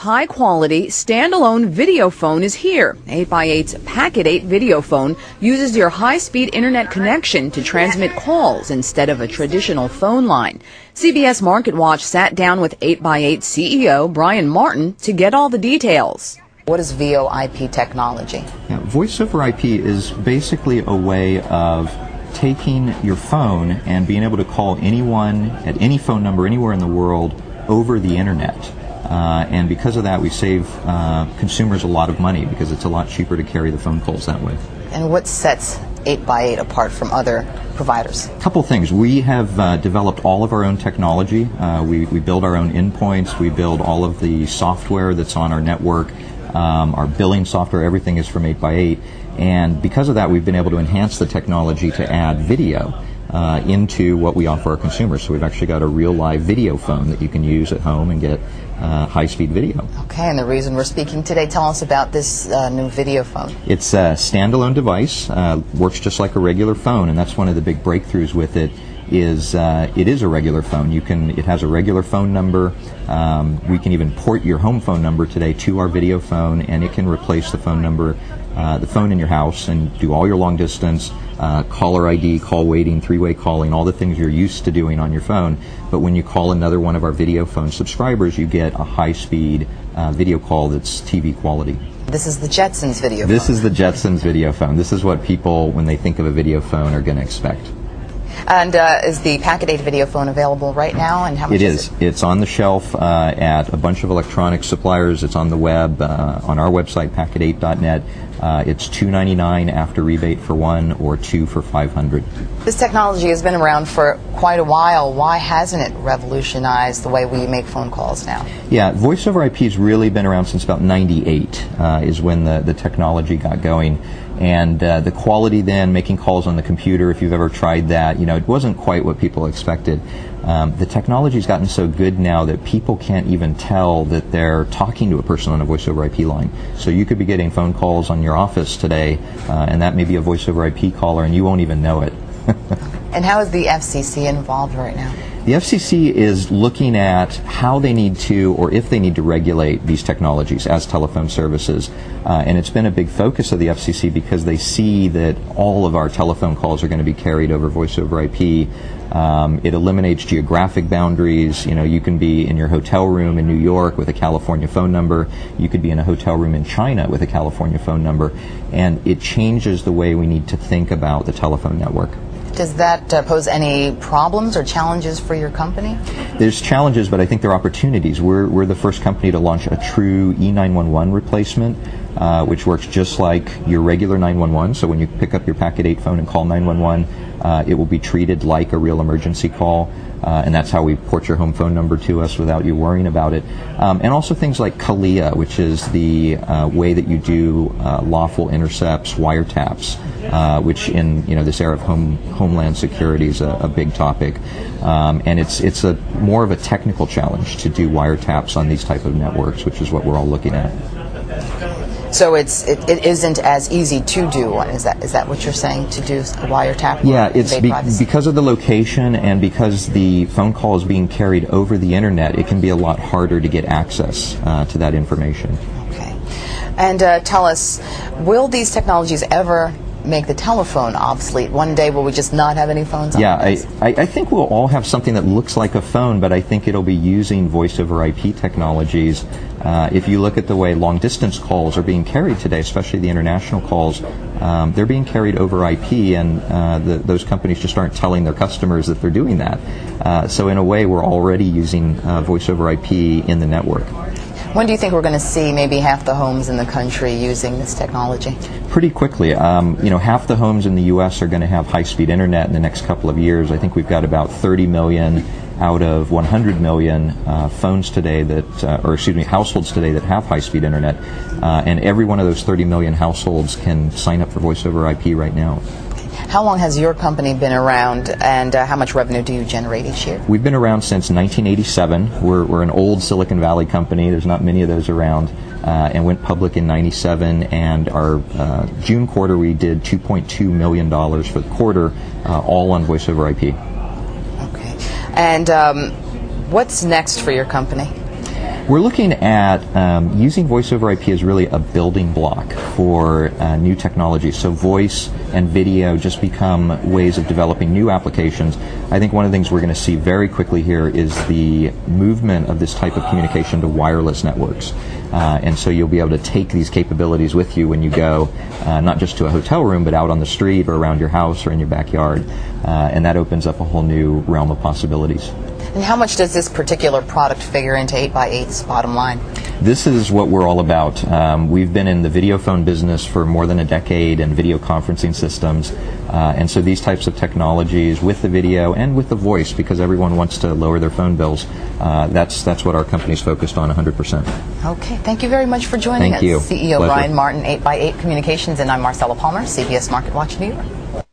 high-quality, standalone Videophone is here. 8x8's Packet 8 Videophone uses your high-speed internet connection to transmit calls instead of a traditional phone line. CBS Market Watch sat down with 8x8 CEO Brian Martin to get all the details. What is VoIP technology? Yeah, Voice over IP is basically a way of taking your phone and being able to call anyone at any phone number anywhere in the world over the internet. And because of that, we save consumers a lot of money because it's a lot cheaper to carry the phone calls that way. And what sets 8x8 apart from other providers? A couple things. We have developed all of our own technology. We build our own endpoints. We build all of the software that's on our network. Our billing software, everything is from 8x8. And because of that, we've been able to enhance the technology to add video into what we offer our consumers. So we've actually got a real live video phone that you can use at home and get high-speed video. Okay, and the reason we're speaking today, tell us about this new video phone. It's a standalone device, works just like a regular phone, and that's one of the big breakthroughs with it. It is a regular phone. It has a regular phone number. We can even port your home phone number today to our video phone, and it can replace the phone number, the phone in your house, and do all your long distance, caller ID, call waiting, three-way calling, all the things you're used to doing on your phone. But when you call another one of our video phone subscribers, you get a high-speed video call that's TV quality. This is the Jetsons video phone. This is the Jetsons video phone. This is what people, when they think of a video phone, are going to expect. And is the Packet 8 Videophone available right now? And how much is it? It's on the shelf at a bunch of electronic suppliers. It's on the web, on our website, packet8.net. It's $299 after rebate for one, or two for $500. This technology has been around for quite a while. Why hasn't it revolutionized the way we make phone calls now? Yeah, voice over IP has really been around since about '98 is when the technology got going. And the quality then, making calls on the computer, if you've ever tried that, it wasn't quite what people expected. The technology's gotten so good now that people can't even tell that they're talking to a person on a voice over IP line. So you could be getting phone calls on your office today, and that may be a voice over IP caller, and you won't even know it. And how is the FCC involved right now? The FCC is looking at how they need to, or if they need to, regulate these technologies as telephone services. And it's been a big focus of the FCC because they see that all of our telephone calls are going to be carried over voice over IP. It eliminates geographic boundaries. You can be in your hotel room in New York with a California phone number. You could be in a hotel room in China with a California phone number. And it changes the way we need to think about the telephone network. Does that pose any problems or challenges for your company? There's challenges, but I think there are opportunities. We're the first company to launch a true E911 replacement, which works just like your regular 911. So when you pick up your Packet 8 phone and call 911, it will be treated like a real emergency call. And that's how we port your home phone number to us without you worrying about it. And also things like CALIA, which is the way that you do lawful intercepts, wiretaps, which in this era of homeland security is a big topic. And it's a more of a technical challenge to do wiretaps on these type of networks, which is what we're all looking at. So it isn't as easy to do. Is that what you're saying, to do a wiretap? Yeah, it's because of the location and because the phone call is being carried over the internet, it can be a lot harder to get access to that information. Okay. And tell us, will these technologies ever make the telephone obsolete? One day will we just not have any phones on? Yeah, I think we'll all have something that looks like a phone, but I think it'll be using voice over IP technologies. If you look at the way long distance calls are being carried today, especially the international calls, they're being carried over IP, and those companies just aren't telling their customers that they're doing that. So in a way, we're already using voice over IP in the network. When do you think we're going to see maybe half the homes in the country using this technology? Pretty quickly. Half the homes in the U.S. are going to have high-speed internet in the next couple of years. I think we've got about 30 million out of 100 million households today that have high-speed internet. And every one of those 30 million households can sign up for voice over IP right now. How long has your company been around, and how much revenue do you generate each year? We've been around since 1987. We're an old Silicon Valley company. There's not many of those around. And went public in '97. And our June quarter, we did $2.2 million for the quarter, all on voice over IP. Okay. And what's next for your company? We're looking at using voice over IP as really a building block for new technology. So voice and video just become ways of developing new applications. I think one of the things we're going to see very quickly here is the movement of this type of communication to wireless networks. And so you'll be able to take these capabilities with you when you go, not just to a hotel room, but out on the street or around your house or in your backyard. And that opens up a whole new realm of possibilities. And how much does this particular product figure into 8x8's bottom line? This is what we're all about. We've been in the videophone business for more than a decade and video conferencing systems. And so these types of technologies with the video and with the voice, because everyone wants to lower their phone bills, that's what our company's focused on 100%. Okay, thank you very much for joining us. Thank you. CEO Pleasure. Brian Martin, 8x8 Communications, and I'm Marcella Palmer, CBS Market Watch New York.